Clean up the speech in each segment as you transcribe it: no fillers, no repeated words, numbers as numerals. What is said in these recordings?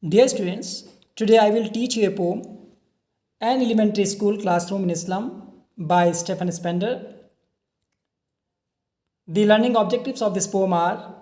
Dear students, today I will teach you a poem, An Elementary School Classroom in a Slum by Stephen Spender. The learning objectives of this poem are: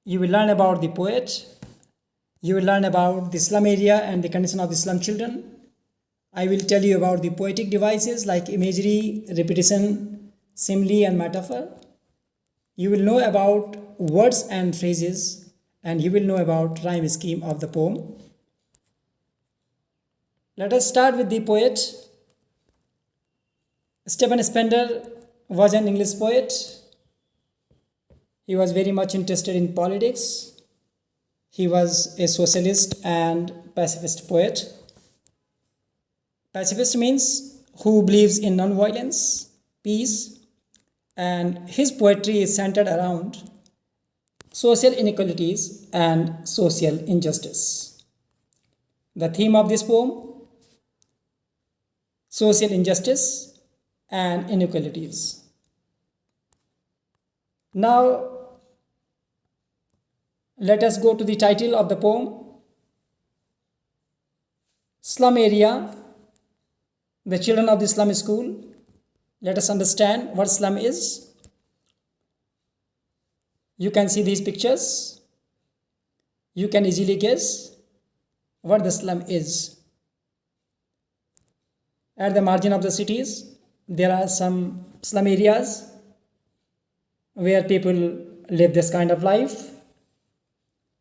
you will learn about the poet, you will learn about the slum area and the condition of the slum children. I will tell you about the poetic devices like imagery, repetition, simile and metaphor. You will know about words and phrases, and you will know about rhyme scheme of the poem. Let us start with the poet. Stephen Spender was an English poet. He was very much interested in politics. He was a socialist and pacifist poet. Pacifist means who believes in non-violence, peace, and his poetry is centered around social inequalities and social injustice. The theme of this poem: social injustice and inequalities. Now, let us go to the title of the poem. Slum area, the children of the slum school. Let us understand what slum is. You can see these pictures. You can easily guess what the slum is. At the margin of the cities, there are some slum areas where people live this kind of life.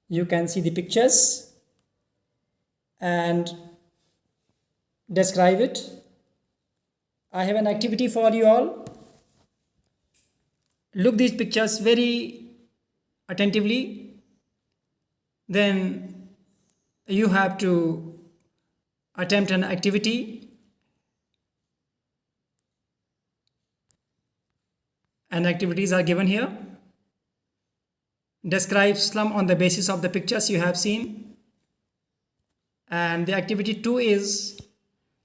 You can see the pictures and describe it. I have an activity for you all. Look these pictures very attentively. Then you have to attempt an activity. And activities are given here. Describe slum on the basis of the pictures you have seen. And the activity 2 is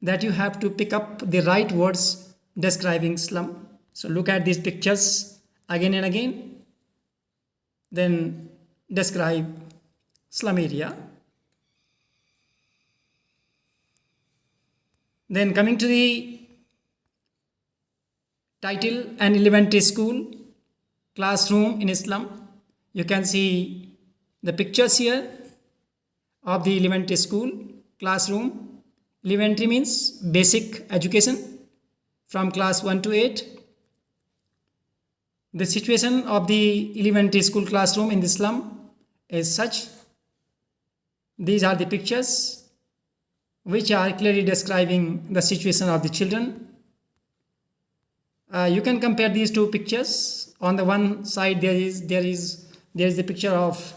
that you have to pick up the right words describing slum. So look at these pictures again and again. Then describe slum area. Then coming to the title, An Elementary School Classroom in a Slum. You can see the pictures here of the elementary school classroom. Elementary means basic education from class 1 to 8. The situation of the elementary school classroom in the slum is such. These are the pictures which are clearly describing the situation of the children. You can compare these two pictures. On the one side there is the picture of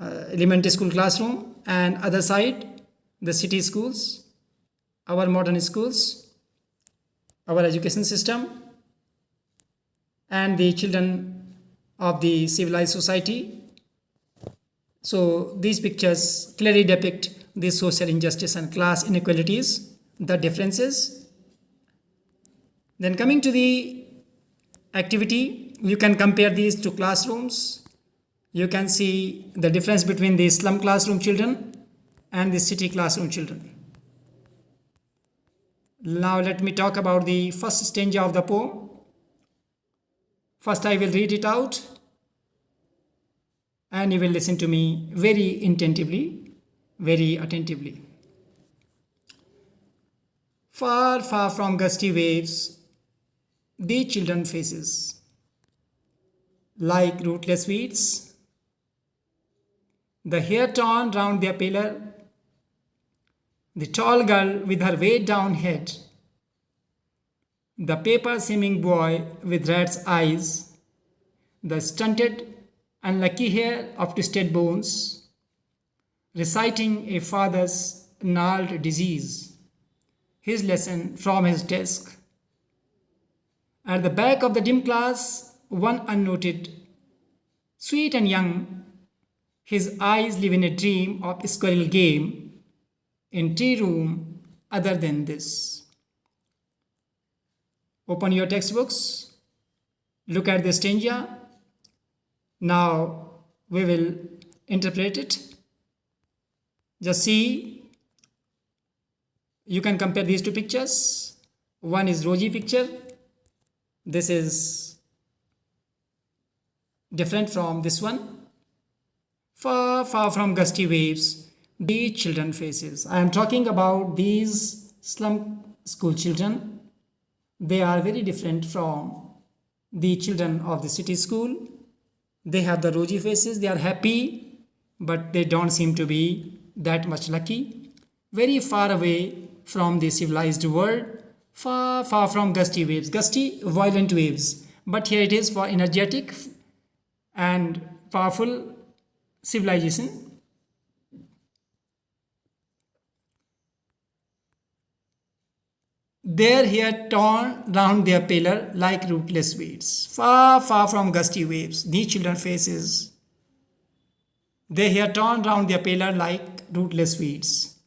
elementary school classroom, and other side the city schools, our modern schools, our education system, and the children of the civilized society. So these pictures clearly depict the social injustice and class inequalities, the differences. Then coming to the activity, you can compare these two classrooms. You can see the difference between the slum classroom children and the city classroom children. Now let me talk about the first stanza of the poem. First I will read it out and you will listen to me very attentively, very attentively. Far, far from gusty waves, the children faces, like rootless weeds, the hair torn round their pillar, the tall girl with her weighed down head, the paper-seeming boy with rat's eyes, the stunted, unlucky hair of twisted bones, reciting a father's gnarled disease, his lesson from his desk. At the back of the dim class, one unnoted, sweet and young, his eyes live in a dream of squirrel game in tea room other than this. Open your textbooks, look at the stanza. Now we will interpret it. Just see, you can compare these two pictures. One is rosy picture. This is different from this one. Far, far from gusty waves, the children faces. I am talking about these slum school children. They are very different from the children of the city school. They have the rosy faces. They are happy, but they don't seem to be that much lucky. Very far away from the civilized world. Far, far from gusty waves. Gusty, violent waves. But here it is for energetic and powerful civilization. Their hair torn round their pillar like rootless weeds. Far, far from gusty waves, these children faces. Their hair torn round their pillar like rootless weeds.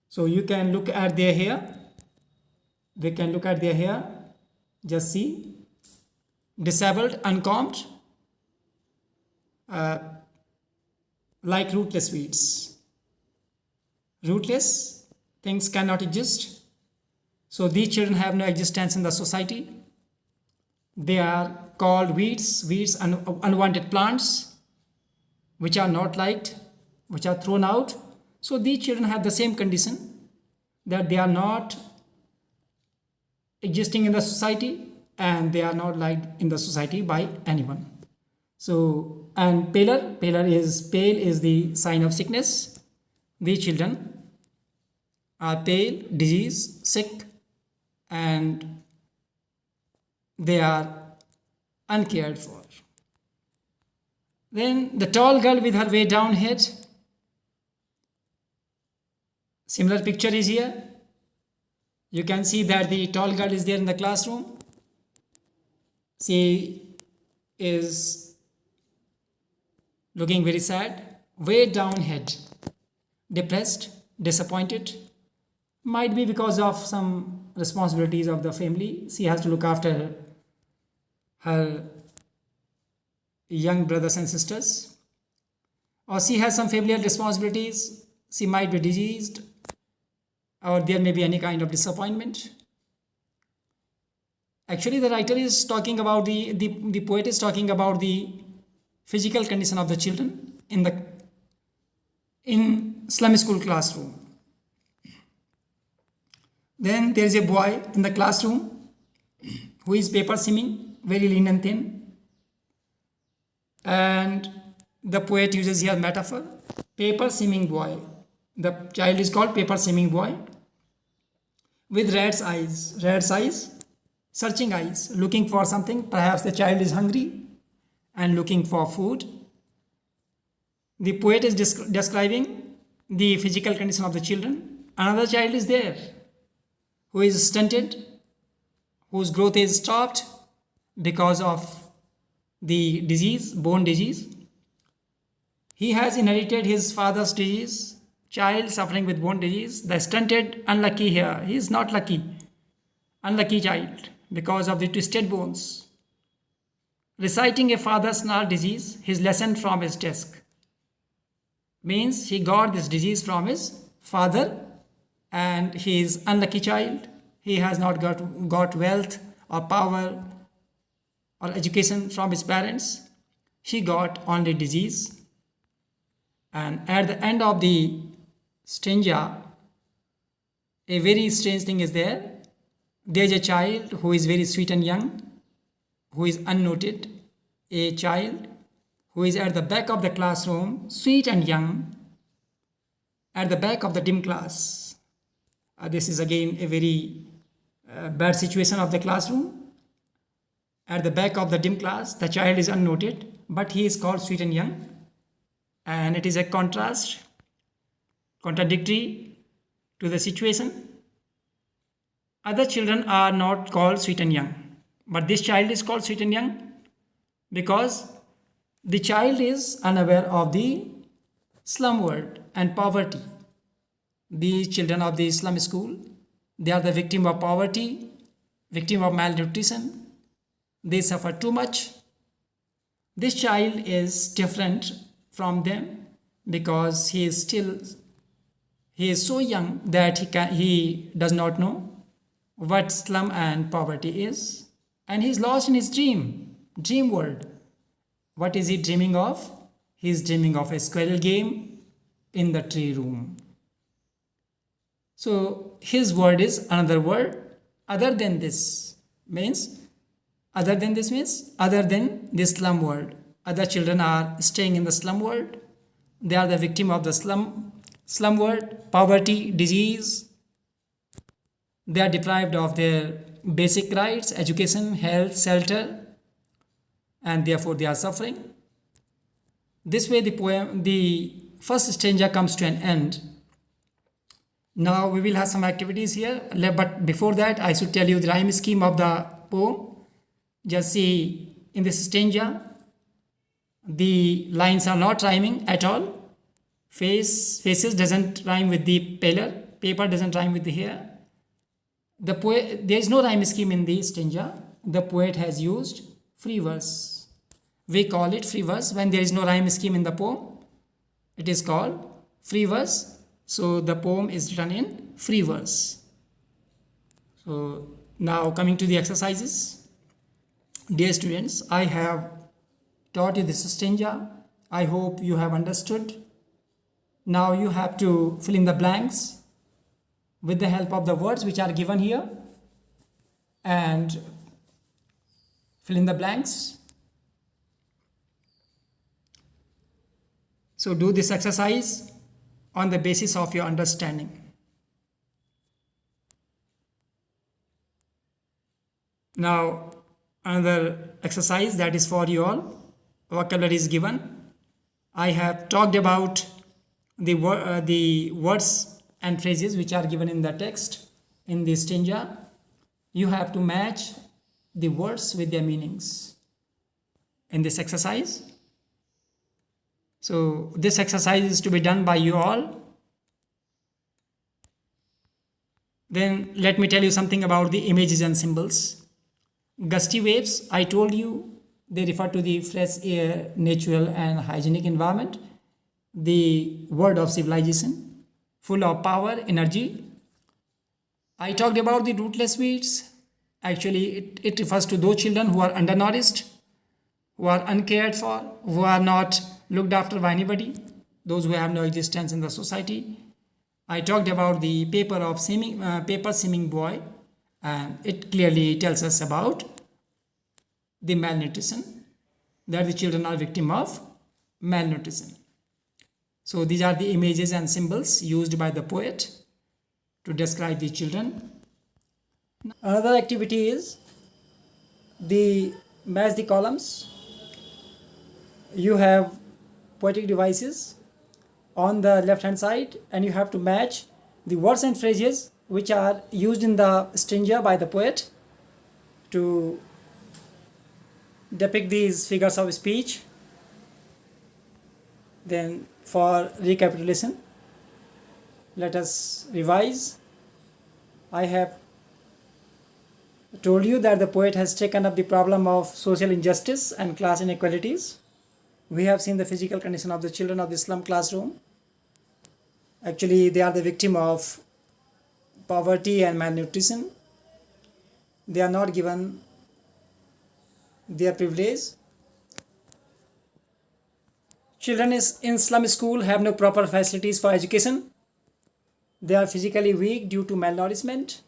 So you can look at their hair. They can look at their hair. Just see. Disheveled, uncombed, like rootless weeds. Rootless, things cannot exist. So these children have no existence in the society. They are called weeds, unwanted plants, which are not liked, which are thrown out. So these children have the same condition, that they are not existing in the society and they are not liked in the society by anyone. So, and pale is the sign of sickness. These children are pale, disease, sick, and they are uncared for. Then the tall girl with her way down head. Similar picture is here. You can see that the tall girl is there in the classroom. She is looking very sad, way down head, depressed, disappointed. Might be because of some responsibilities of the family. She has to look after her young brothers and sisters. Or she has some familial responsibilities. She might be diseased, or there may be any kind of disappointment. Actually, the writer is talking about the poet is talking about the physical condition of the children in slum school classroom. Then there is a boy in the classroom who is paper skimming, very lean and thin. And the poet uses here metaphor, paper skimming boy. The child is called paper skimming boy with red eyes, searching eyes, looking for something. Perhaps the child is hungry and looking for food. The poet is describing the physical condition of the children. Another child is there who is stunted, whose growth is stopped because of the disease, bone disease. He has inherited his father's disease, child suffering with bone disease. The stunted, unlucky here, he is not lucky, unlucky child because of the twisted bones. Reciting a father's gnarled disease, his lesson from his desk. Means he got this disease from his father, and he is unlucky child. He has not got wealth or power or education from his parents. He got only disease. And at the end of the stanza, a very strange thing is there. There is a child who is very sweet and young, who is unnoted. A child who is at the back of the classroom, sweet and young, at the back of the dim class. This is again a very bad situation of the classroom. At the back of the dim class, the child is unnoted, but he is called sweet and young. And it is a contradictory to the situation. Other children are not called sweet and young, but this child is called sweet and young because the child is unaware of the slum world and poverty. The children of the slum school, they are the victim of poverty, victim of malnutrition. They suffer too much. This child is different from them because he is still He is so young that he does not know what slum and poverty is, and he's lost in his dream world. What is he dreaming of? He's dreaming of a squirrel game in the tree room. So his word is another word other than this. Means other than this means other than this slum world. Other children are staying in the slum world. They are the victim of the slum world, poverty, disease. They are deprived of their basic rights, education, health, shelter, and therefore they are suffering. This way the first stanza comes to an end. Now we will have some activities here, but before that I should tell you the rhyme scheme of the poem. Just see, in this stanza the lines are not rhyming at all. Faces doesn't rhyme with the paper doesn't rhyme with the hair. There is no rhyme scheme in the stanza. The poet has used free verse. We call it free verse when there is no rhyme scheme in the poem. It is called free verse. So the poem is written in free verse. So now coming to the exercises. Dear students, I have taught you this stanza. I hope you have understood. Now you have to fill in the blanks with the help of the words which are given here, and fill in the blanks. So do this exercise on the basis of your understanding. Now another exercise that is for you all. Vocabulary is given. I have talked about the words and phrases which are given in the text in this stanza. You have to match the words with their meanings in this exercise. So this exercise is to be done by you all. Then let me tell you something about the images and symbols. Gusty waves, I told you, they refer to the fresh air, natural and hygienic environment, the world of civilization, full of power, energy. I talked about the rootless weeds. Actually, it refers to those children who are undernourished, who are uncared for, who are not looked after by anybody, those who have no existence in the society. I talked about the paper seeming boy, and it clearly tells us about the malnutrition, that the children are victim of malnutrition. So these are the images and symbols used by the poet to describe the children. Another activity is the match the columns. You have poetic devices on the left hand side, and you have to match the words and phrases which are used in the stanza by the poet to depict these figures of speech. Then for recapitulation, let us revise. I have told you that the poet has taken up the problem of social injustice and class inequalities. We have seen the physical condition of the children of the slum classroom. Actually, they are the victim of poverty and malnutrition. They are not given their privilege. Children in slum school have no proper facilities for education. They are physically weak due to malnourishment,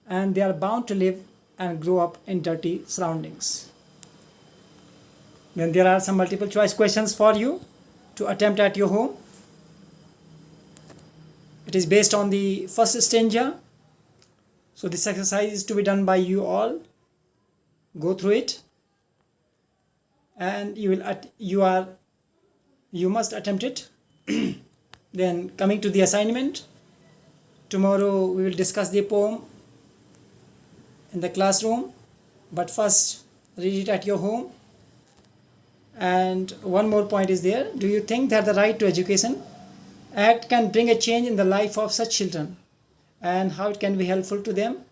and they are bound to live and grow up in dirty surroundings. Then there are some multiple choice questions for you to attempt at your home. It is based on the first stanza. So this exercise is to be done by you all. Go through it, and you must attempt it. Then coming to the assignment, tomorrow we will discuss the poem in the classroom, but first read it at your home. And one more point is there. Do you think that the Right to Education Act can bring a change in the life of such children, and how it can be helpful to them,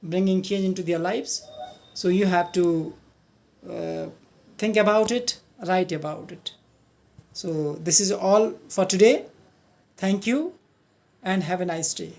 bringing change into their lives? So you have to think about it, write about it. So this is all for today. Thank you. and have a nice day.